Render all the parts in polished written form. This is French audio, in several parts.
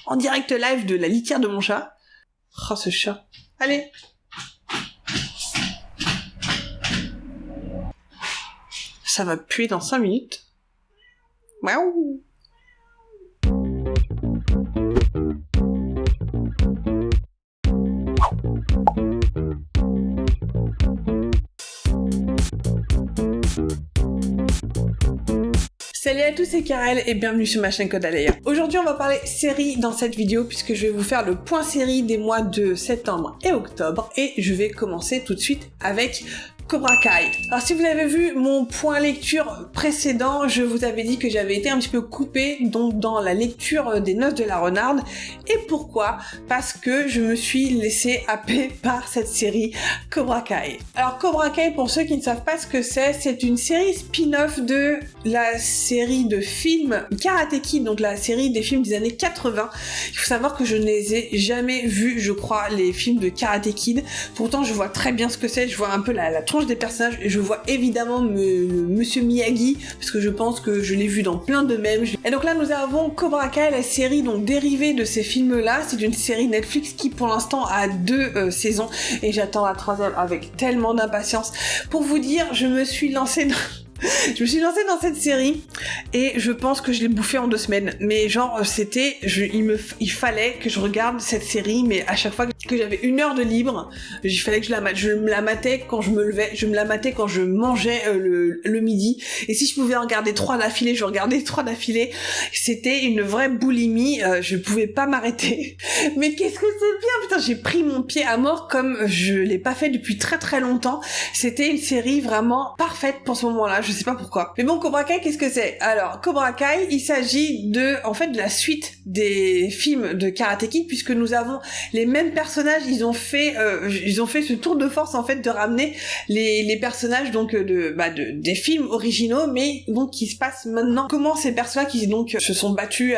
en direct live de la litière de mon chat. Oh, ce chat. Allez. Ça va puer dans 5 minutes. Miaou. Salut à tous, c'est Karel et bienvenue sur ma chaîne Kodaleya. Aujourd'hui on va parler série dans cette vidéo puisque je vais vous faire le point série des mois de septembre et octobre et je vais commencer tout de suite avec Cobra Kai. Alors si vous avez vu mon point lecture précédent, je vous avais dit que j'avais été un petit peu coupée donc dans la lecture des Noces de la Renarde. Et pourquoi ? Parce que je me suis laissée happer par cette série Cobra Kai. Alors Cobra Kai, pour ceux qui ne savent pas ce que c'est une série spin-off de la série de films Karate Kid, donc la série des films des années 80. Il faut savoir que je ne les ai jamais vus, je crois, les films de Karate Kid. Pourtant je vois très bien ce que c'est, je vois un peu la des personnages et je vois évidemment Monsieur Miyagi parce que je pense que je l'ai vu dans plein de mèmes. Et donc là nous avons Cobra Kai, la série donc dérivée de ces films là. C'est une série Netflix qui pour l'instant a 2 saisons et j'attends la 3e avec tellement d'impatience. Pour vous dire, je me suis lancée dans cette série et je pense que je l'ai bouffée en 2 semaines. Mais genre il fallait que je regarde cette série, mais à chaque fois que j'avais 1 heure de libre, il fallait que je la mate. Je me la matais quand je me levais, je me la matais quand je mangeais le midi. Et si je pouvais en regarder 3 d'affilée, je regardais 3 d'affilée. C'était une vraie boulimie, je pouvais pas m'arrêter. Mais qu'est-ce que c'est bien, putain, j'ai pris mon pied à mort comme je l'ai pas fait depuis très très longtemps. C'était une série vraiment parfaite pour ce moment-là. Je sais pas pourquoi. Mais bon, Cobra Kai, qu'est-ce que c'est ? Alors, Cobra Kai, il s'agit de la suite des films de Karate Kid, puisque nous avons les mêmes personnages. Ils ont fait ce tour de force, en fait, de ramener les personnages, donc, des films originaux, mais, donc, qui se passent maintenant. Comment ces personnages qui, donc, se sont battus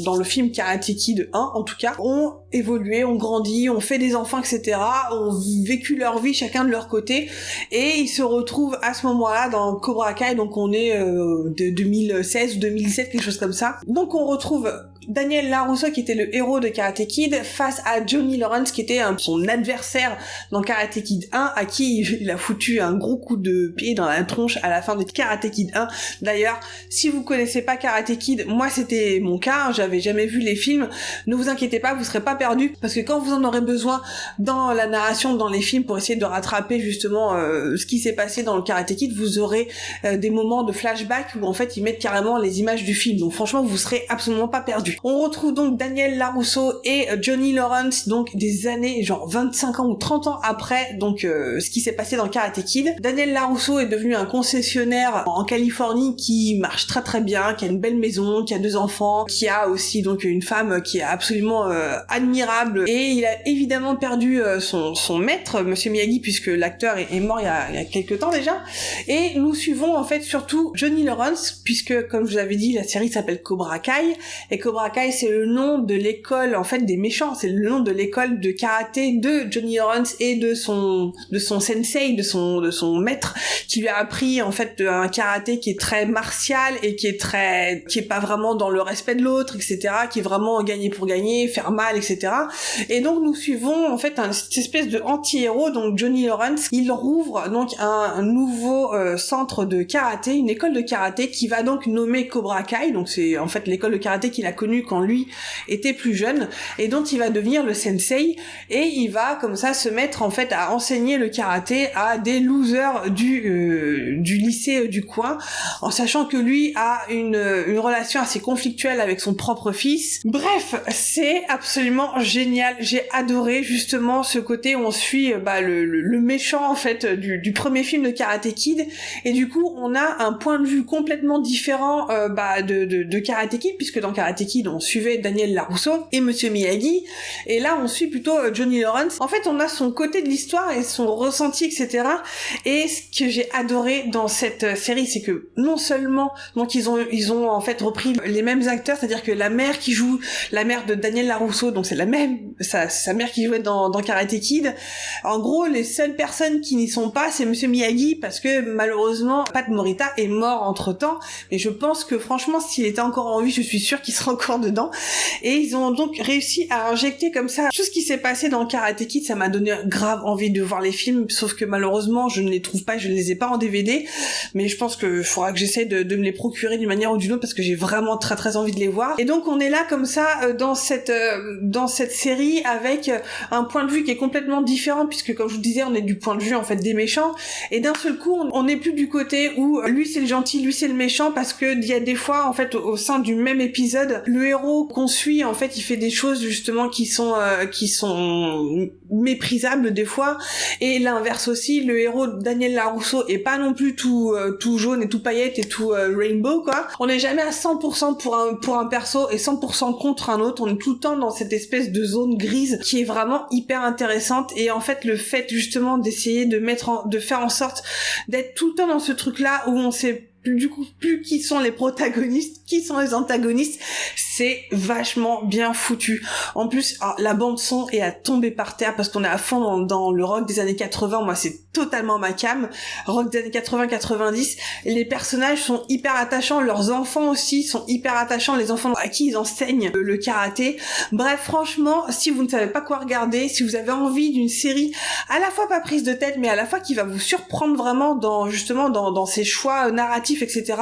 dans le film Karate Kid 1, en tout cas, ont évolué, ont grandi, ont fait des enfants, etc., ont vécu leur vie, chacun de leur côté, et ils se retrouvent à ce moment-là dans Cobra Kai, donc on est de 2016 ou 2017, quelque chose comme ça. Donc on retrouve Daniel LaRusso qui était le héros de Karate Kid face à Johnny Lawrence qui était son adversaire dans Karate Kid 1, à qui il a foutu un gros coup de pied dans la tronche à la fin de Karate Kid 1. D'ailleurs, si vous connaissez pas Karate Kid, moi c'était mon cas, j'avais jamais vu les films, ne vous inquiétez pas, vous serez pas perdus, parce que quand vous en aurez besoin dans la narration, dans les films, pour essayer de rattraper justement ce qui s'est passé dans le Karate Kid, vous aurez des moments de flashback où en fait ils mettent carrément les images du film, donc franchement vous serez absolument pas perdus. On retrouve donc Daniel LaRusso et Johnny Lawrence, donc des années, genre 25 ans ou 30 ans après donc ce qui s'est passé dans Karate Kid. Daniel LaRusso est devenu un concessionnaire en Californie qui marche très très bien, qui a une belle maison, qui a 2 enfants, qui a aussi donc une femme qui est absolument admirable, et il a évidemment perdu son maître, Monsieur Miyagi, puisque l'acteur est mort il y a quelques temps déjà. Et nous suivons en fait surtout Johnny Lawrence, puisque comme je vous avais dit, la série s'appelle Cobra Kai, et Cobra Kai c'est le nom de l'école en fait des méchants, c'est le nom de l'école de karaté de Johnny Lawrence et de son sensei, de son maître, qui lui a appris en fait un karaté qui est très martial et qui est pas vraiment dans le respect de l'autre, etc., qui est vraiment gagner pour gagner, faire mal, etc. Et donc nous suivons en fait cette espèce de anti-héros, donc Johnny Lawrence, il rouvre donc un nouveau centre de karaté, une école de karaté qui va donc nommer Cobra Kai, donc c'est en fait l'école de karaté qu'il a connue quand lui était plus jeune, et dont il va devenir le sensei, et il va comme ça se mettre en fait à enseigner le karaté à des losers du lycée du coin, en sachant que lui a une relation assez conflictuelle avec son propre fils. Bref, c'est absolument génial, j'ai adoré justement ce côté où on suit le méchant en fait du premier film de Karate Kid, et du coup on a un point de vue complètement différent de Karate Kid, puisque dans Karate Kid on suivait Daniel LaRusso et Monsieur Miyagi, et là on suit plutôt Johnny Lawrence. En fait on a son côté de l'histoire et son ressenti, etc. Et ce que j'ai adoré dans cette série, c'est que non seulement donc ils ont en fait repris les mêmes acteurs, c'est-à-dire que la mère qui joue la mère de Daniel LaRusso, donc c'est la même, sa mère qui jouait dans Karate Kid. En gros, les seules personnes qui n'y sont pas, c'est Monsieur Miyagi, parce que malheureusement Pat Morita est mort entre-temps, mais je pense que franchement s'il était encore en vie, je suis sûre qu'il serait encore encore dedans. Et ils ont donc réussi à injecter comme ça tout ce qui s'est passé dans Karate Kid. Ça m'a donné grave envie de voir les films, sauf que malheureusement je ne les trouve pas, je ne les ai pas en DVD, mais je pense que faudra que j'essaie de me les procurer d'une manière ou d'une autre parce que j'ai vraiment très très envie de les voir. Et donc on est là comme ça dans cette série avec un point de vue qui est complètement différent, puisque comme je vous disais, on est du point de vue en fait des méchants, et d'un seul coup on n'est plus du côté où lui c'est le gentil, lui c'est le méchant, parce que il y a des fois en fait au sein du même épisode, le héros qu'on suit en fait il fait des choses justement qui sont méprisables des fois, et l'inverse aussi, le héros Daniel Larousseau est pas non plus tout jaune et tout paillette et tout rainbow quoi. On n'est jamais à 100% pour un perso et 100% contre un autre, on est tout le temps dans cette espèce de zone grise qui est vraiment hyper intéressante. Et en fait le fait justement d'essayer de faire en sorte d'être tout le temps dans ce truc là où on sait plus qui sont les protagonistes, qui sont les antagonistes, c'est vachement bien foutu. En plus, la bande son est à tomber par terre parce qu'on est à fond dans le rock des années 80, moi c'est totalement ma cam, rock des années 80-90, les personnages sont hyper attachants, leurs enfants aussi sont hyper attachants, les enfants à qui ils enseignent le karaté. Bref, franchement, si vous ne savez pas quoi regarder, si vous avez envie d'une série à la fois pas prise de tête, mais à la fois qui va vous surprendre vraiment dans ses choix narratifs, etc.,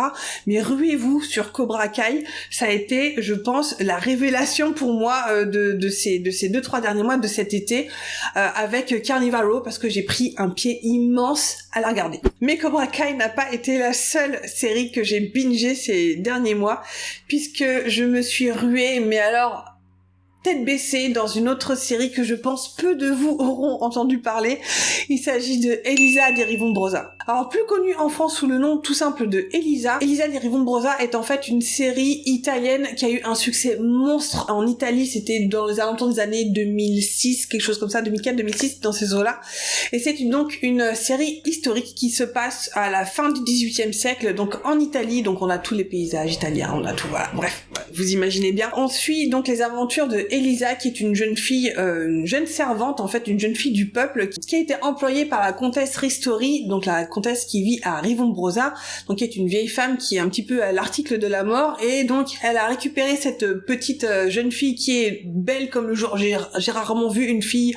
mais ruez-vous sur Cobra Kai. Ça a été, je pense, la révélation pour moi de ces 2-3 derniers mois de cet été avec Carnival Row, parce que j'ai pris un pied immense à la regarder. Mais Cobra Kai n'a pas été la seule série que j'ai bingé ces derniers mois, puisque je me suis ruée, mais alors tête baissée, dans une autre série que je pense peu de vous auront entendu parler. Il s'agit de Elisa di Rivombrosa. Alors plus connue en France sous le nom tout simple de Elisa. Elisa di Rivombrosa est en fait une série italienne qui a eu un succès monstre en Italie. C'était dans les alentours des années 2006, quelque chose comme ça, 2004-2006, dans ces eaux-là. Et c'est donc une série historique qui se passe à la fin du XVIIIe siècle, donc en Italie. Donc on a tous les paysages italiens, on a tout, voilà. Bref, vous imaginez bien. On suit donc les aventures de Elisa, qui est une jeune fille, une jeune servante, en fait, une jeune fille du peuple, qui a été employée par la comtesse Ristori, donc la comtesse qui vit à Rivombrosa, donc qui est une vieille femme qui est un petit peu à l'article de la mort, et donc elle a récupéré cette petite jeune fille qui est belle comme le jour. J'ai rarement vu une fille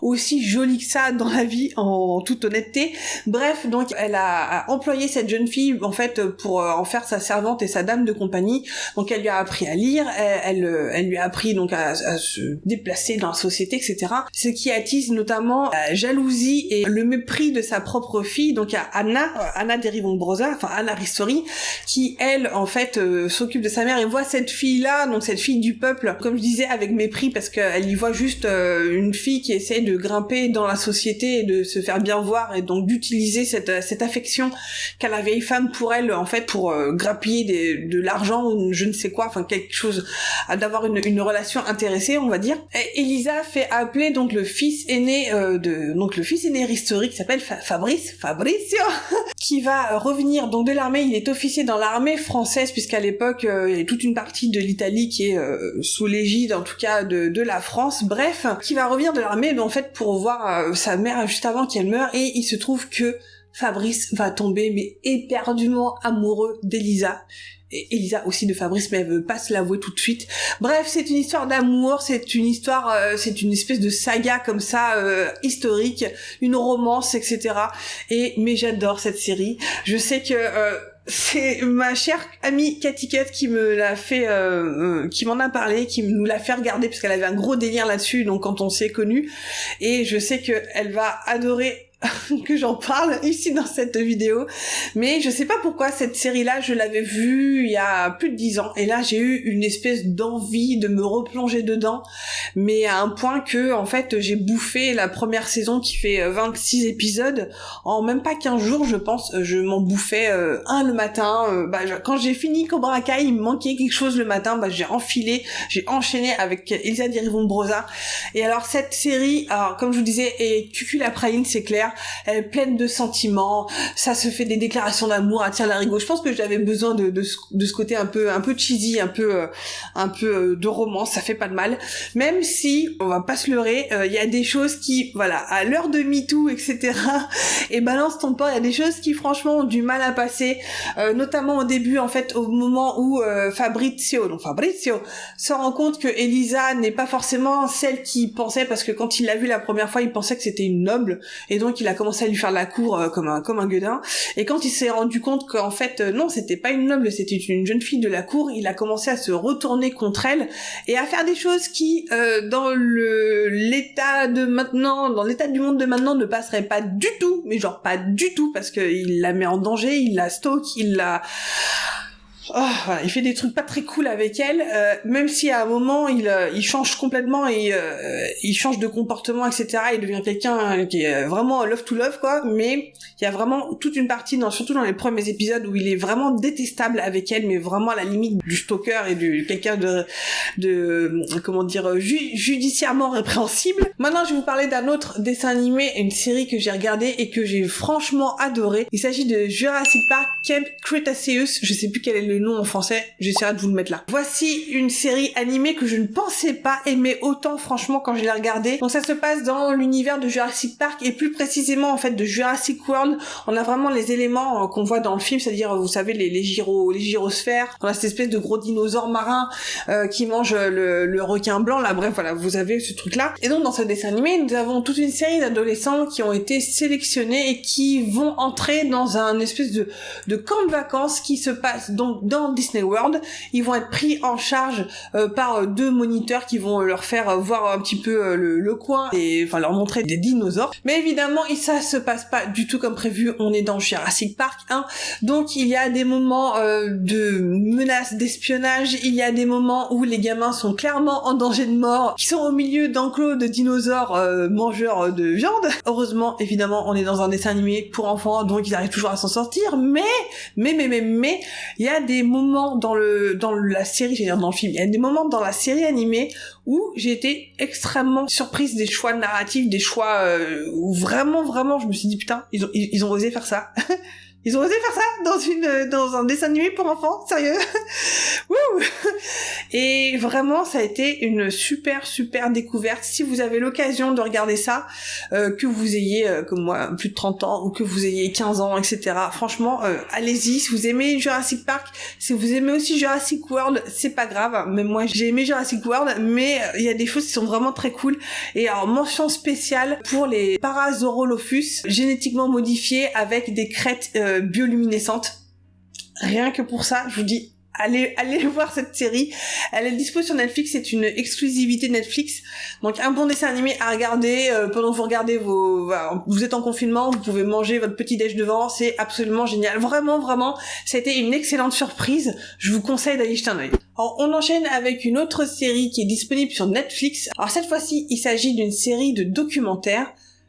aussi jolie que ça dans la vie, en toute honnêteté. Bref, donc elle a employé cette jeune fille, en fait, pour en faire sa servante et sa dame de compagnie. Donc elle lui a appris à lire, elle lui a appris donc à se déplacer dans la société, etc. Ce qui attise notamment la jalousie et le mépris de sa propre fille. Donc il y a Anna di Rivombrosa, enfin Anna Ristori, qui elle en fait s'occupe de sa mère et voit cette fille-là, donc cette fille du peuple, comme je disais, avec mépris, parce qu'elle y voit juste une fille qui essaie de grimper dans la société et de se faire bien voir, et donc d'utiliser cette affection qu'a la vieille femme pour elle, en fait, pour grappiller de l'argent ou je ne sais quoi, enfin quelque chose, d'avoir une relation intéressée, on va dire. Et Elisa fait appeler donc le fils aîné Ristori, qui s'appelle Fabrizio, qui va revenir donc de l'armée. Il est officier dans l'armée française, puisqu'à l'époque il y a toute une partie de l'Italie qui est sous l'égide, en tout cas de la France. Bref, qui va revenir de l'armée, en fait, pour voir sa mère juste avant qu'elle meure, et il se trouve que Fabrice va tomber mais éperdument amoureux d'Elisa. Et Elisa aussi de Fabrice, mais elle veut pas se l'avouer tout de suite. Bref, c'est une histoire d'amour, c'est une histoire, c'est une espèce de saga comme ça, historique, une romance, etc. Mais j'adore cette série. Je sais que c'est ma chère amie Cathy Cut qui me l'a fait, qui m'en a parlé, qui nous l'a fait regarder, parce qu'elle avait un gros délire là-dessus, donc quand on s'est connus. Et je sais que elle va adorer que j'en parle ici dans cette vidéo, mais je sais pas pourquoi cette série-là, je l'avais vue il y a plus de 10 ans, et là j'ai eu une espèce d'envie de me replonger dedans, mais à un point que, en fait, j'ai bouffé la première saison qui fait 26 épisodes en même pas 15 jours, je pense. Je m'en bouffais un le matin, quand j'ai fini Cobra Kai, il me manquait quelque chose le matin, j'ai enchaîné avec Elisa di Rivombrosa, Et alors cette série, alors comme je vous disais, est cuculapraline, c'est clair, elle est pleine de sentiments, ça se fait des déclarations d'amour à tire-larigot. Je pense que j'avais besoin de ce côté un peu cheesy, un peu de romance, ça fait pas de mal. Même si, on va pas se leurrer, il y a des choses qui, voilà, à l'heure de MeToo, etc., et balance ton port, il y a des choses qui franchement ont du mal à passer, notamment au début, en fait, au moment où Fabrizio se rend compte que Elisa n'est pas forcément celle qu'il pensait, parce que quand il l'a vue la première fois, il pensait que c'était une noble, et donc il a commencé à lui faire de la cour comme un gueudin, et quand il s'est rendu compte qu'en fait, non, c'était pas une noble, c'était une jeune fille de la cour, il a commencé à se retourner contre elle, et à faire des choses qui, dans l'état du monde de maintenant, ne passeraient pas du tout, mais genre pas du tout, parce que il la met en danger, il la stalk, voilà, il fait des trucs pas très cool avec elle, même si à un moment il change complètement et il change de comportement, etc. Il devient quelqu'un qui est vraiment love to love, quoi. Mais il y a vraiment toute une partie, surtout dans les premiers épisodes, où il est vraiment détestable avec elle, mais vraiment à la limite du stalker et de quelqu'un de comment dire, judiciairement répréhensible. Maintenant, je vais vous parler d'un autre dessin animé, une série que j'ai regardée et que j'ai franchement adoré. Il s'agit de Jurassic Park Camp Cretaceous. Je sais plus quel est le nom en français, j'essaierai de vous le mettre là. Voici une série animée que je ne pensais pas aimer autant, franchement, quand je l'ai regardée. Donc ça se passe dans l'univers de Jurassic Park, et plus précisément en fait de Jurassic World. On a vraiment les éléments qu'on voit dans le film, c'est-à-dire, vous savez, les gyrosphères. On a cette espèce de gros dinosaure marin qui mange le requin blanc, là, bref, voilà, vous avez ce truc-là. Et donc dans ce dessin animé, nous avons toute une série d'adolescents qui ont été sélectionnés et qui vont entrer dans un espèce de camp de vacances qui se passe donc dans Disney World. Ils vont être pris en charge par deux moniteurs qui vont leur faire voir un petit peu le coin et enfin leur montrer des dinosaures. Mais évidemment, ça se passe pas du tout comme prévu. On est dans Jurassic Park 1, donc il y a des moments de menaces, d'espionnage. Il y a des moments où les gamins sont clairement en danger de mort, qui sont au milieu d'enclos de dinosaures mangeurs de viande. Heureusement, évidemment, on est dans un dessin animé pour enfants, donc ils arrivent toujours à s'en sortir. Mais il y a des moments dans la série, j'allais dire dans le film, il y a des moments dans la série animée où j'ai été extrêmement surprise des choix narratifs, des choix où vraiment je me suis dit putain, ils ont osé faire ça. Ils ont osé faire ça dans un dessin animé pour enfants, sérieux. Wouh. Et vraiment, ça a été une super découverte. Si vous avez l'occasion de regarder ça, que vous ayez, comme moi, plus de 30 ans, ou que vous ayez 15 ans, etc. Franchement, allez-y. Si vous aimez Jurassic Park, si vous aimez aussi Jurassic World, c'est pas grave. Mais moi, j'ai aimé Jurassic World, mais il y a des choses qui sont vraiment très cool. Et alors, mention spéciale pour les Parasaurolophus, génétiquement modifiés avec des crêtes bioluminescentes. Rien que pour ça, je vous dis, allez voir cette série. Elle est dispo sur Netflix, c'est une exclusivité Netflix. Donc un bon dessin animé à regarder pendant que vous regardez vous êtes en confinement, vous pouvez manger votre petit déj devant, c'est absolument génial. Vraiment, ça a été une excellente surprise. Je vous conseille d'aller jeter un œil. Alors, on enchaîne avec une autre série qui est disponible sur Netflix. Alors cette fois-ci, il s'agit d'une série de documentaires.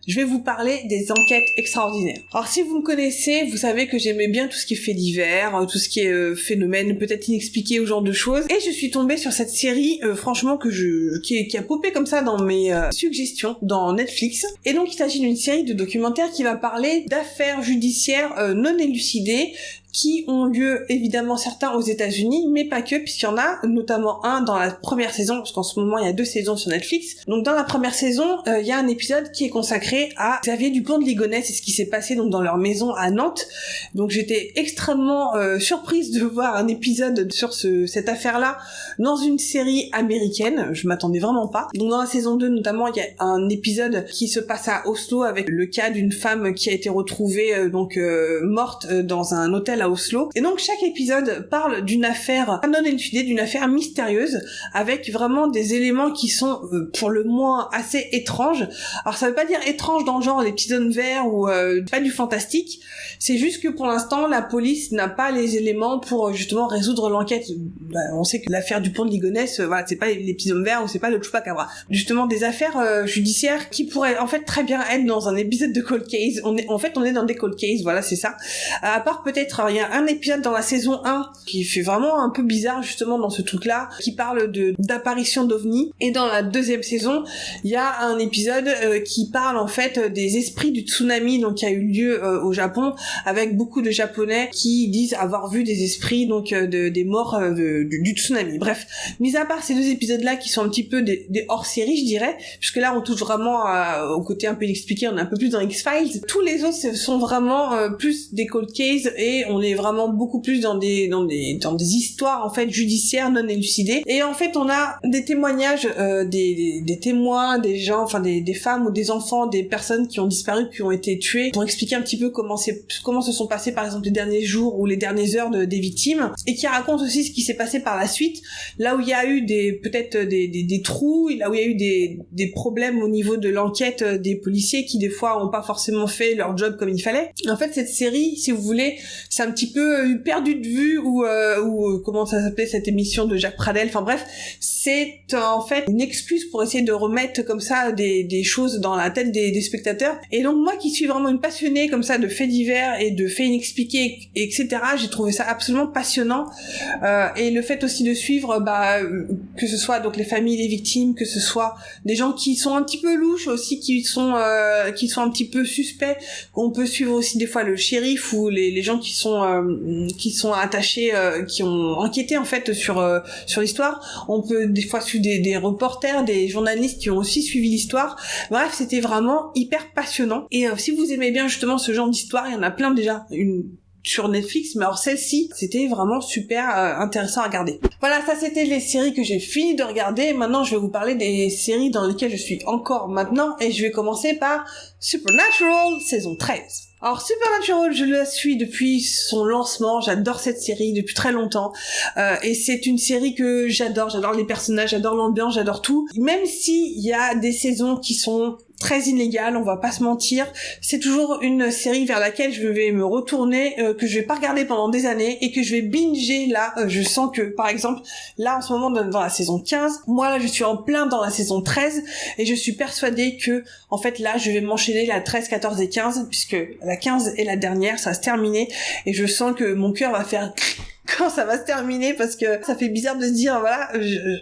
Je vais vous parler des enquêtes extraordinaires. Alors si vous me connaissez, vous savez que j'aimais bien tout ce qui est fait divers, tout ce qui est phénomène peut-être inexpliqué, ou genre de choses. Et je suis tombée sur cette série, franchement, qui a popé comme ça dans mes suggestions dans Netflix. Et donc il s'agit d'une série de documentaires qui va parler d'affaires judiciaires non élucidées, qui ont lieu évidemment certains aux États-Unis, mais pas que, puisqu'il y en a notamment un dans la première saison, parce qu'en ce moment il y a 2 saisons sur Netflix. Donc dans la première saison, il y a un épisode qui est consacré à Xavier Dupont de Ligonnès et ce qui s'est passé donc dans leur maison à Nantes. Donc j'étais extrêmement surprise de voir un épisode sur cette affaire-là dans une série américaine. Je m'attendais vraiment pas. Donc dans la saison 2 notamment, il y a un épisode qui se passe à Oslo avec le cas d'une femme qui a été retrouvée morte dans un hôtel à Oslo. Et donc chaque épisode parle d'une affaire non élucidée, d'une affaire mystérieuse, avec vraiment des éléments qui sont pour le moins assez étranges. Alors ça veut pas dire étrange dans le genre les petits hommes verts ou pas du fantastique, c'est juste que pour l'instant la police n'a pas les éléments pour justement résoudre l'enquête. On sait que l'affaire Dupont de Ligonnès, voilà, c'est pas les petits hommes verts ou c'est pas le chupacabra. Justement des affaires judiciaires qui pourraient en fait très bien être dans un épisode de Cold Case. On est dans des Cold Case, voilà, c'est ça. À part peut-être, il y a un épisode dans la saison 1 qui fait vraiment un peu bizarre justement dans ce truc-là, qui parle d'apparition d'OVNI. Et dans la deuxième saison, il y a un épisode qui parle en fait des esprits du tsunami donc qui a eu lieu au Japon, avec beaucoup de Japonais qui disent avoir vu des esprits donc des morts du tsunami. Bref, mis à part ces deux épisodes-là qui sont un petit peu des hors-série, je dirais, puisque là on touche vraiment au côté un peu inexpliqué, on est un peu plus dans X-Files. Tous les autres sont vraiment plus des cold cases et on est vraiment beaucoup plus dans des histoires en fait judiciaires non élucidées. Et en fait on a des témoignages des témoins, des gens, enfin des femmes ou des enfants, des personnes qui ont disparu, qui ont été tuées, pour expliquer un petit peu comment se sont passés par exemple les derniers jours ou les dernières heures des victimes, et qui racontent aussi ce qui s'est passé par la suite, là où il y a eu peut-être des trous, là où il y a eu des problèmes au niveau de l'enquête des policiers qui des fois ont pas forcément fait leur job comme il fallait. En fait cette série, si vous voulez, c'est un petit peu perdu de vue, ou comment ça s'appelait cette émission de Jacques Pradel, enfin bref, c'est en fait une excuse pour essayer de remettre comme ça des choses dans la tête des spectateurs. Et donc moi qui suis vraiment une passionnée comme ça de faits divers et de faits inexpliqués, etc., j'ai trouvé ça absolument passionnant. Et le fait aussi de suivre que ce soit donc les familles des victimes, que ce soit des gens qui sont un petit peu louches aussi, qui sont un petit peu suspects. On peut suivre aussi des fois le shérif ou les gens qui sont attachés, qui ont enquêté en fait sur l'histoire. On peut des fois suivre des reporters, des journalistes qui ont aussi suivi l'histoire. Bref, c'était vraiment hyper passionnant. Et si vous aimez bien justement ce genre d'histoire, il y en a plein déjà, sur Netflix, mais alors celle-ci, c'était vraiment super intéressant à regarder. Voilà, ça c'était les séries que j'ai fini de regarder. Maintenant, je vais vous parler des séries dans lesquelles je suis encore maintenant, et je vais commencer par Supernatural, saison 13. Alors Supernatural, je la suis depuis son lancement, j'adore cette série depuis très longtemps, et c'est une série que j'adore les personnages, j'adore l'ambiance, j'adore tout. Même s'il y a des saisons qui sont très inégales, on va pas se mentir, c'est toujours une série vers laquelle je vais me retourner, que je vais pas regarder pendant des années et que je vais binger là. Je sens que, par exemple, là en ce moment dans la saison 15, moi là je suis en plein dans la saison 13 et je suis persuadée que, en fait là je vais m'enchaîner la 13, 14 et 15, puisque la 15 est la dernière, ça va se terminer et je sens que mon cœur va faire quand ça va se terminer, parce que ça fait bizarre de se dire, voilà,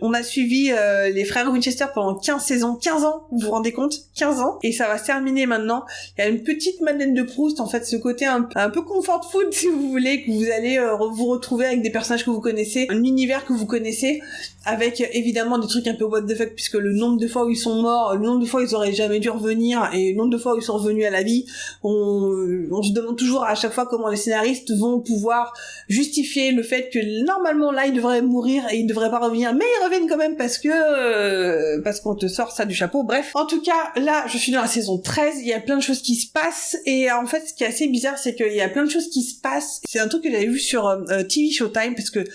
on a suivi les frères Winchester pendant 15 saisons, 15 ans, vous vous rendez compte, 15 ans, et ça va se terminer maintenant. Il y a une petite Madeleine de Proust, en fait, ce côté un peu comfort food, si vous voulez, que vous allez vous retrouver avec des personnages que vous connaissez, un univers que vous connaissez, avec évidemment des trucs un peu what the fuck, puisque le nombre de fois où ils sont morts, le nombre de fois où ils auraient jamais dû revenir, et le nombre de fois où ils sont revenus à la vie, on se demande toujours à chaque fois comment les scénaristes vont pouvoir justifier le fait que normalement là ils devraient mourir et ils devraient pas revenir, mais ils reviennent quand même parce qu'on te sort ça du chapeau. Bref, en tout cas là je suis dans la saison 13, il y a plein de choses qui se passent, et en fait ce qui est assez bizarre c'est qu'il y a plein de choses qui se passent. C'est un truc que j'avais vu sur TV Showtime, parce que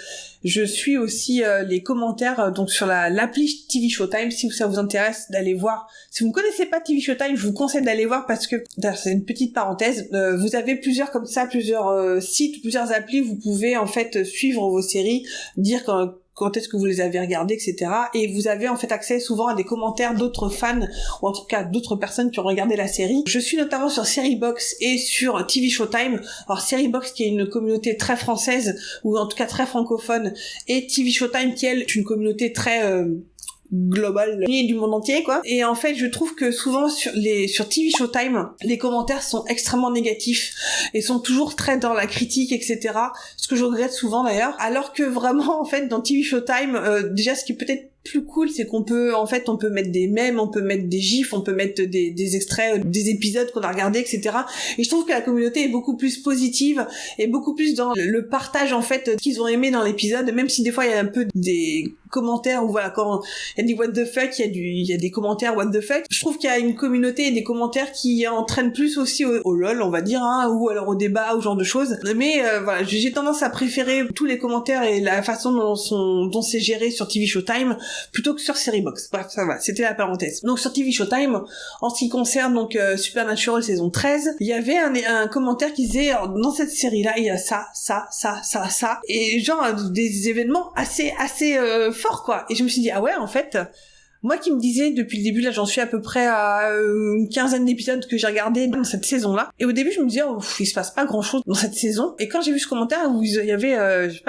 je suis aussi les commentaires donc sur l'appli TV Showtime, si ça vous intéresse d'aller voir. Si vous ne connaissez pas TV Showtime, je vous conseille d'aller voir, parce que c'est une petite parenthèse, vous avez plusieurs sites, plusieurs applis, vous pouvez en fait suivre vos séries, dire quand est-ce que vous les avez regardées, etc. Et vous avez en fait accès souvent à des commentaires d'autres fans, ou en tout cas d'autres personnes qui ont regardé la série. Je suis notamment sur Seriebox et sur TV Showtime. Alors Seriebox qui est une communauté très française, ou en tout cas très francophone, et TV Showtime qui elle est une communauté très global du monde entier, quoi. Et en fait je trouve que souvent sur TV Showtime les commentaires sont extrêmement négatifs et sont toujours très dans la critique, etc., ce que je regrette souvent d'ailleurs, alors que vraiment en fait dans TV Showtime déjà ce qui est peut-être plus cool, c'est qu'on peut mettre des mèmes, on peut mettre des gifs, on peut mettre des extraits des épisodes qu'on a regardés, etc. Et je trouve que la communauté est beaucoup plus positive et beaucoup plus dans le partage en fait qu'ils ont aimé dans l'épisode, même si des fois il y a un peu des commentaires où voilà, quand il y a des what the fuck, il y a des commentaires what the fuck. Je trouve qu'il y a une communauté et des commentaires qui entraînent plus aussi au lol, on va dire, hein, ou alors au débat, ou ce genre de choses. Mais voilà, j'ai tendance à préférer tous les commentaires et la façon dont c'est géré sur TV Showtime plutôt que sur Seriebox. Bref, ça va, c'était la parenthèse. Donc sur TV Showtime, en ce qui concerne donc Supernatural saison 13, il y avait un commentaire qui disait dans cette série-là, il y a ça, et genre des événements assez forts, quoi. Et je me suis dit, ah ouais, en fait, Moi qui me disais depuis le début, là j'en suis à peu près à une quinzaine d'épisodes que j'ai regardé dans cette saison-là. Et au début je me disais, il se passe pas grand-chose dans cette saison. Et quand j'ai vu ce commentaire où il y avait,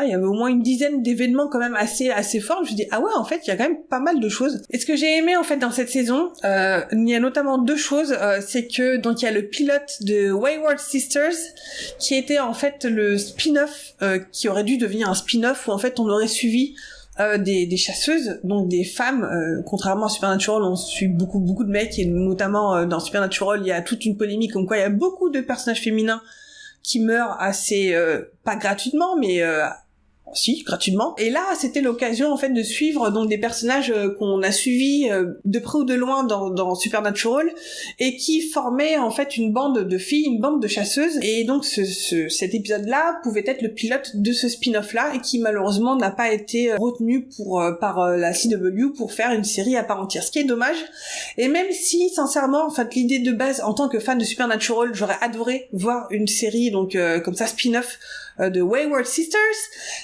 il y avait au moins une dizaine d'événements quand même assez forts, je me suis dit, ah ouais, en fait, il y a quand même pas mal de choses. Et ce que j'ai aimé en fait dans cette saison, il y a notamment deux choses. C'est que donc il y a le pilote de Wayward Sisters qui était en fait le spin-off qui aurait dû devenir un spin-off où en fait on aurait suivi des chasseuses, donc des femmes, contrairement à Supernatural, on suit beaucoup de mecs, et notamment dans Supernatural, il y a toute une polémique comme quoi il y a beaucoup de personnages féminins qui meurent assez, pas gratuitement, mais si, gratuitement. Et là, c'était l'occasion, en fait, de suivre donc des personnages qu'on a suivis de près ou de loin dans Supernatural, et qui formaient, en fait, une bande de filles, une bande de chasseuses. Et donc, cet épisode-là pouvait être le pilote de ce spin-off-là, et qui, malheureusement, n'a pas été retenu par la CW pour faire une série à part entière. Ce qui est dommage. Et même si, sincèrement, en fait, l'idée de base, en tant que fan de Supernatural, j'aurais adoré voir une série, donc, comme ça, spin-off, de Wayward Sisters,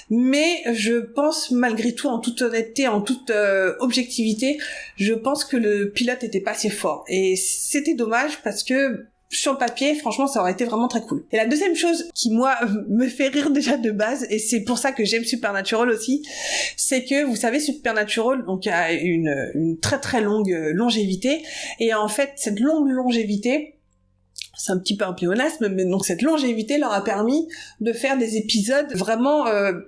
mais je pense malgré tout, en toute honnêteté, en toute objectivité, je pense que le pilote était pas assez fort, et c'était dommage parce que sur le papier, franchement, ça aurait été vraiment très cool. Et la deuxième chose qui, moi, me fait rire déjà de base, et c'est pour ça que j'aime Supernatural aussi, c'est que, vous savez, Supernatural, donc, a une très très longue longévité, et en fait, cette longue longévité, c'est un petit peu un pléonasme, mais donc cette longévité leur a permis de faire des épisodes vraiment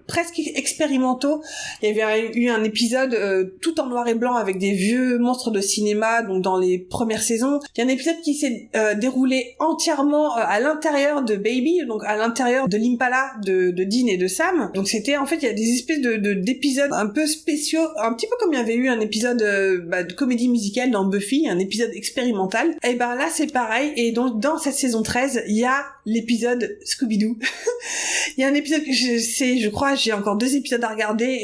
presque expérimentaux. Il y avait eu un épisode tout en noir et blanc avec des vieux monstres de cinéma, donc dans les premières saisons. Il y a un épisode qui s'est déroulé entièrement à l'intérieur de Baby, donc à l'intérieur de l'Impala de Dean et de Sam. Donc c'était, en fait, il y a des espèces d'épisodes un peu spéciaux, un petit peu comme il y avait eu un épisode de comédie musicale dans Buffy, un épisode expérimental. Et ben là c'est pareil, et donc dans cette saison 13, il y a l'épisode Scooby-Doo. Il y a un épisode que je crois, j'ai encore 2 épisodes à regarder,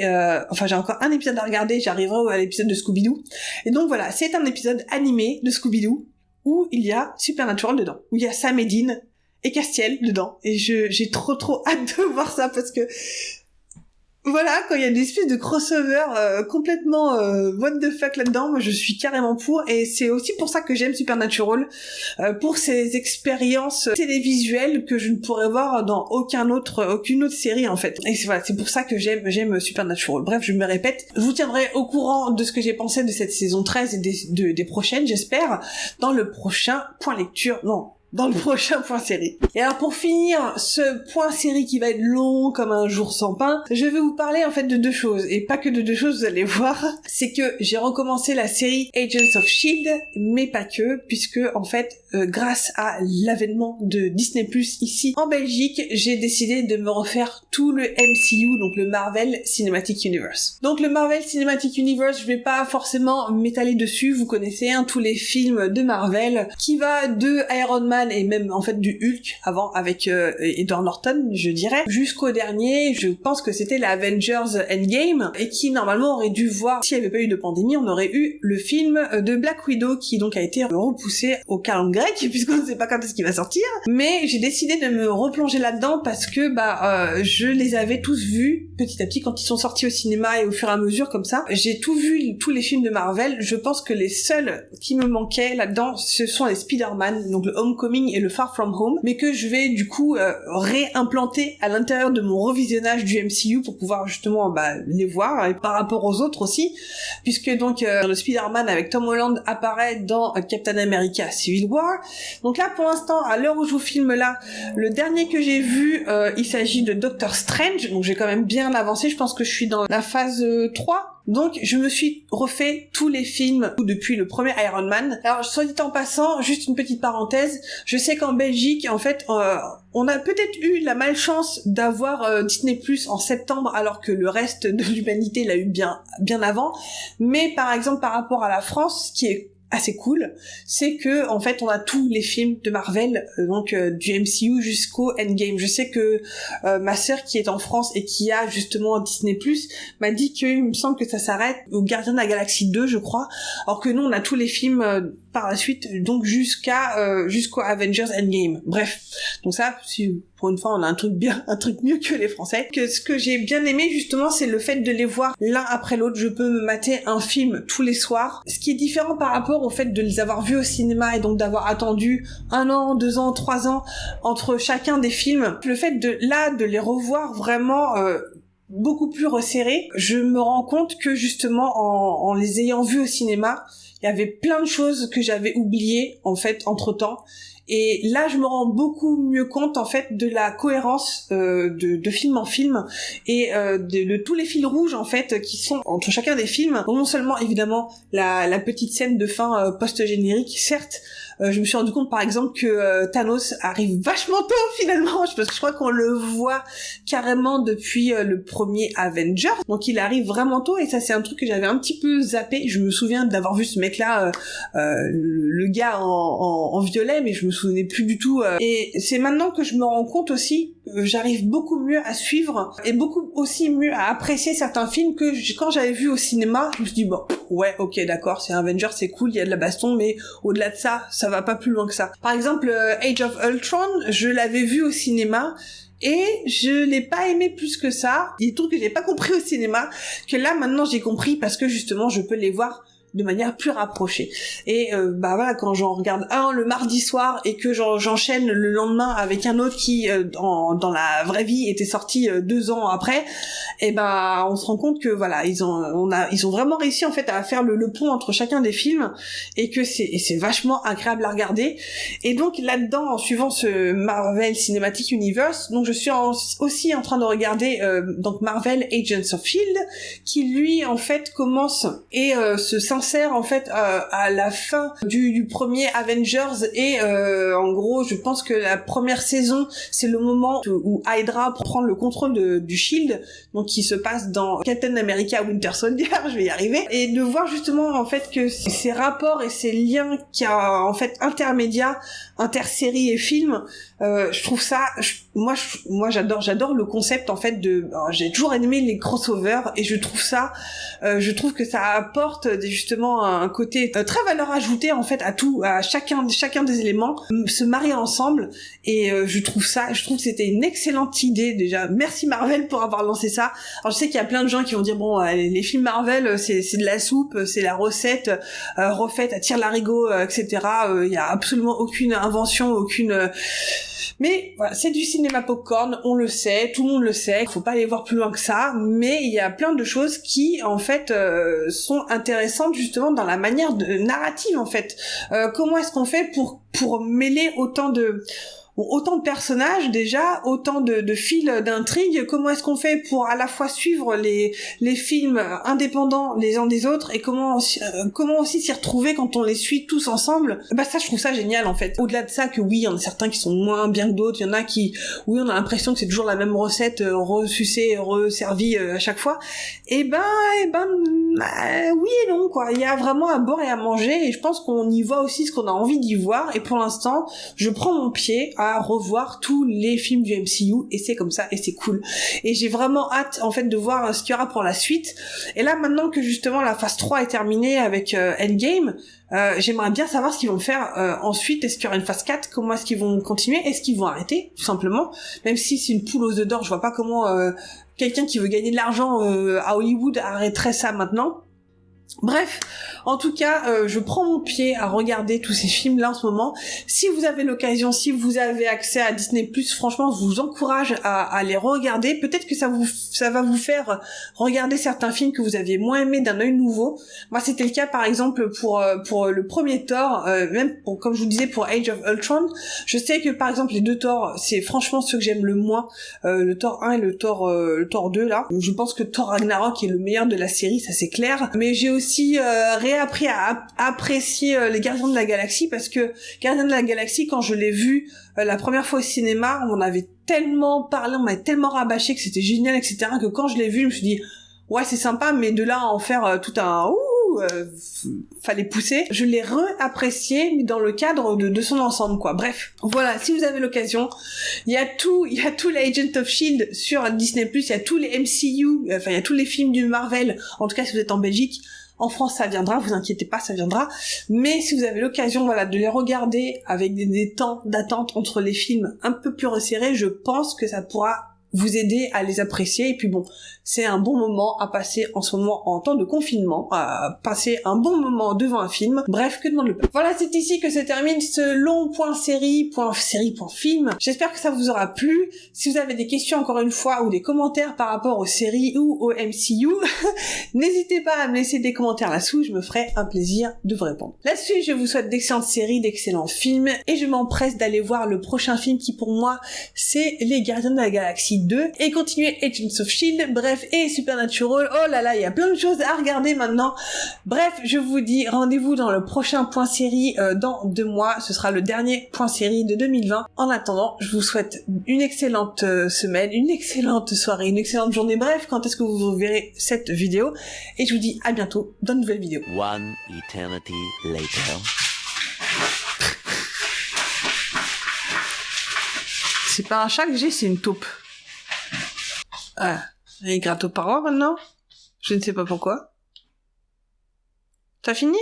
j'ai encore un épisode à regarder, j'arriverai à l'épisode de Scooby-Doo. Et donc voilà, c'est un épisode animé de Scooby-Doo où il y a Supernatural dedans, où il y a Sam et Dean et Castiel dedans. Et j'ai trop hâte de voir ça parce que voilà, quand il y a des espèces de crossover complètement what the fuck là-dedans, moi je suis carrément pour, et c'est aussi pour ça que j'aime Supernatural, pour ces expériences télévisuelles que je ne pourrais voir dans aucune autre série en fait. Et voilà, c'est pour ça que j'aime Supernatural. Bref, je me répète, je vous tiendrai au courant de ce que j'ai pensé de cette saison 13 et des prochaines, j'espère, dans le prochain point lecture. Non, dans le prochain point série. Et alors pour finir ce point série qui va être long comme un jour sans pain, je vais vous parler en fait de 2 choses, et pas que de 2 choses, vous allez voir. C'est que j'ai recommencé la série Agents of S.H.I.E.L.D., mais pas que, puisque en fait grâce à l'avènement de Disney+ ici en Belgique, j'ai décidé de me refaire tout le MCU, donc le Marvel Cinematic Universe. Donc le Marvel Cinematic Universe, je vais pas forcément m'étaler dessus, vous connaissez tous les films de Marvel, qui va de Iron Man et même en fait du Hulk avant avec Edward Norton, je dirais, jusqu'au dernier, je pense que c'était la Avengers Endgame, et qui normalement aurait dû voir, s'il n'y avait pas eu de pandémie, on aurait eu le film de Black Widow qui donc a été repoussé au calendrier grec puisqu'on ne sait pas quand est-ce qu'il va sortir, mais j'ai décidé de me replonger là-dedans parce que je les avais tous vus petit à petit quand ils sont sortis au cinéma, et au fur et à mesure comme ça, j'ai tout vu, tous les films de Marvel. Je pense que les seuls qui me manquaient là-dedans, ce sont les Spider-Man, donc le Homecoming et le Far From Home, mais que je vais du coup réimplanter à l'intérieur de mon revisionnage du MCU pour pouvoir justement les voir, et par rapport aux autres aussi, puisque donc le Spider-Man avec Tom Holland apparaît dans Captain America Civil War. Donc là pour l'instant, à l'heure où je vous filme là, le dernier que j'ai vu, il s'agit de Doctor Strange, donc j'ai quand même bien avancé, je pense que je suis dans la phase 3. Donc je me suis refait tous les films depuis le premier Iron Man. Alors soit dit en passant, juste une petite parenthèse, je sais qu'en Belgique en fait on a peut-être eu la malchance d'avoir Disney+ en septembre, alors que le reste de l'humanité l'a eu bien avant, mais par exemple par rapport à la France, ce qui est assez cool, c'est que en fait on a tous les films de Marvel, du MCU jusqu'au Endgame. Je sais que ma sœur qui est en France et qui a justement Disney+ m'a dit qu'il me semble que ça s'arrête au Gardiens de la Galaxie 2, je crois, alors que nous on a tous les films par la suite, donc jusqu'au Avengers Endgame. Bref, donc ça, si Pour une fois, on a un truc mieux que les Français. Que ce que j'ai bien aimé, justement, c'est le fait de les voir l'un après l'autre. Je peux me mater un film tous les soirs. Ce qui est différent par rapport au fait de les avoir vus au cinéma et donc d'avoir attendu 1 an, 2 ans, 3 ans entre chacun des films. Le fait de les revoir vraiment beaucoup plus resserrés, je me rends compte que justement en les ayant vus au cinéma, il y avait plein de choses que j'avais oubliées en fait entre-temps. Et là, je me rends beaucoup mieux compte, en fait, de la cohérence de film en film et de tous les fils rouges, en fait, qui sont entre chacun des films. Non seulement, évidemment, la petite scène de fin post-générique, certes. Je me suis rendu compte, par exemple, que Thanos arrive vachement tôt, finalement, parce que je crois qu'on le voit carrément depuis le premier Avengers. Donc, il arrive vraiment tôt, et ça, c'est un truc que j'avais un petit peu zappé. Je me souviens d'avoir vu ce mec-là, le gars en violet, mais je me souvenais plus du tout. Et c'est maintenant que je me rends compte aussi, j'arrive beaucoup mieux à suivre, et beaucoup aussi mieux à apprécier certains films que quand j'avais vu au cinéma, je me suis dit, bon, ouais, ok, d'accord, c'est Avengers, c'est cool, il y a de la baston, mais au-delà de ça va pas plus loin que ça. Par exemple, Age of Ultron, je l'avais vu au cinéma, et je l'ai pas aimé plus que ça. Il y a des trucs que j'ai pas compris au cinéma, que là, maintenant, j'ai compris, parce que justement, je peux les voir de manière plus rapprochée. Et voilà, quand j'en regarde un le mardi soir et que j'enchaîne le lendemain avec un autre qui dans la vraie vie était sorti 2 ans après, et on se rend compte que voilà, ils ont vraiment réussi en fait à faire le pont entre chacun des films, et que c'est vachement agréable à regarder. Et donc là-dedans, en suivant ce Marvel Cinematic Universe, donc je suis aussi en train de regarder donc Marvel Agents of Shield, qui lui en fait commence et se sert en fait à la fin du premier Avengers, et en gros je pense que la première saison c'est le moment où Hydra prend le contrôle du Shield, donc qui se passe dans Captain America Winter Soldier, je vais y arriver, et de voir justement en fait que ces rapports et ces liens qu'il y a en fait intermédiaires, inter-séries et films, je trouve ça, moi j'adore le concept en fait j'ai toujours aimé les crossovers, et je trouve que ça apporte justement un côté très valeur ajoutée en fait à chacun des éléments, se marier ensemble, et je trouve que c'était une excellente idée. Déjà, merci Marvel pour avoir lancé ça. Alors je sais qu'il y a plein de gens qui vont dire bon, les films Marvel c'est de la soupe, c'est la recette refaite à tire-larigot, etc. Il y a absolument aucune invention, mais voilà, c'est du cinéma popcorn, on le sait, tout le monde le sait, il faut pas aller voir plus loin que ça, mais il y a plein de choses qui, en fait, sont intéressantes justement dans la manière de narrative, en fait. Comment est-ce qu'on fait pour mêler autant de personnages déjà, autant de fils d'intrigue? Comment est-ce qu'on fait pour à la fois suivre les films indépendants les uns des autres, et comment aussi s'y retrouver quand on les suit tous ensemble? Ça, je trouve ça génial en fait. Au-delà de ça, que oui, il y en a certains qui sont moins bien que d'autres, il y en a qui, oui, on a l'impression que c'est toujours la même recette, ressucée, resservie à chaque fois. Oui et non, quoi. Il y a vraiment à boire et à manger, et je pense qu'on y voit aussi ce qu'on a envie d'y voir, et pour l'instant, je prends mon pied à revoir tous les films du MCU, et c'est comme ça, et c'est cool. Et j'ai vraiment hâte, en fait, de voir ce qu'il y aura pour la suite. Et là, maintenant que justement la phase 3 est terminée avec Endgame, j'aimerais bien savoir ce qu'ils vont faire ensuite. Est-ce qu'il y aura une phase 4? Comment est-ce qu'ils vont continuer? Est-ce qu'ils vont arrêter, tout simplement? Même si c'est une poule aux œufs d'or, je vois pas comment quelqu'un qui veut gagner de l'argent à Hollywood arrêterait ça maintenant. Bref, en tout cas, je prends mon pied à regarder tous ces films-là en ce moment. Si vous avez l'occasion, si vous avez accès à Disney+, franchement, je vous encourage à les regarder. Peut-être que ça va vous faire regarder certains films que vous aviez moins aimés d'un œil nouveau. Moi, c'était le cas, par exemple, pour le premier Thor, comme je vous disais, pour Age of Ultron. Je sais que, par exemple, les 2 Thor, c'est franchement ceux que j'aime le moins. Le Thor 1 et le Thor 2, là. Je pense que Thor Ragnarok est le meilleur de la série, ça c'est clair. Mais j'ai aussi réappris à apprécier les Gardiens de la Galaxie, parce que Gardiens de la Galaxie, quand je l'ai vu la première fois au cinéma, on avait tellement parlé, on m'avait tellement rabâché que c'était génial, etc., que quand je l'ai vu, je me suis dit ouais, c'est sympa, mais de là à en faire tout un fallait pousser. Je l'ai réapprécié, mais dans le cadre de son ensemble, quoi. Bref, voilà, si vous avez l'occasion, il y a tous les Agents of Shield sur Disney+, il y a tous les MCU, il y a tous les films du Marvel, en tout cas si vous êtes en Belgique. En France, ça viendra, vous inquiétez pas, ça viendra. Mais si vous avez l'occasion, voilà, de les regarder avec des temps d'attente entre les films un peu plus resserrés, je pense que ça pourra vous aider à les apprécier. Et puis bon, c'est un bon moment à passer en ce moment en temps de confinement, à passer un bon moment devant un film. Bref, que demande le peuple. Voilà, c'est ici que se termine ce long point film. J'espère que ça vous aura plu. Si vous avez des questions encore une fois ou des commentaires par rapport aux séries ou au MCU, n'hésitez pas à me laisser des commentaires là-dessous, je me ferai un plaisir de vous répondre. Là-dessus, je vous souhaite d'excellentes séries, d'excellents films, et je m'empresse d'aller voir le prochain film qui pour moi, c'est Les Gardiens de la Galaxie 2, et continuer Agents of Shield, bref, et Supernatural. Oh là là, il y a plein de choses à regarder maintenant. Bref, je vous dis rendez-vous dans le prochain point série dans 2 mois. Ce sera le dernier point série de 2020. En attendant, je vous souhaite une excellente semaine, une excellente soirée, une excellente journée. Bref, quand est-ce que vous verrez cette vidéo? Et je vous dis à bientôt dans une nouvelle vidéo. One eternity later. C'est pas un chat que j'ai, c'est une taupe. Ah, il gratte aux parois maintenant? Je ne sais pas pourquoi. T'as fini?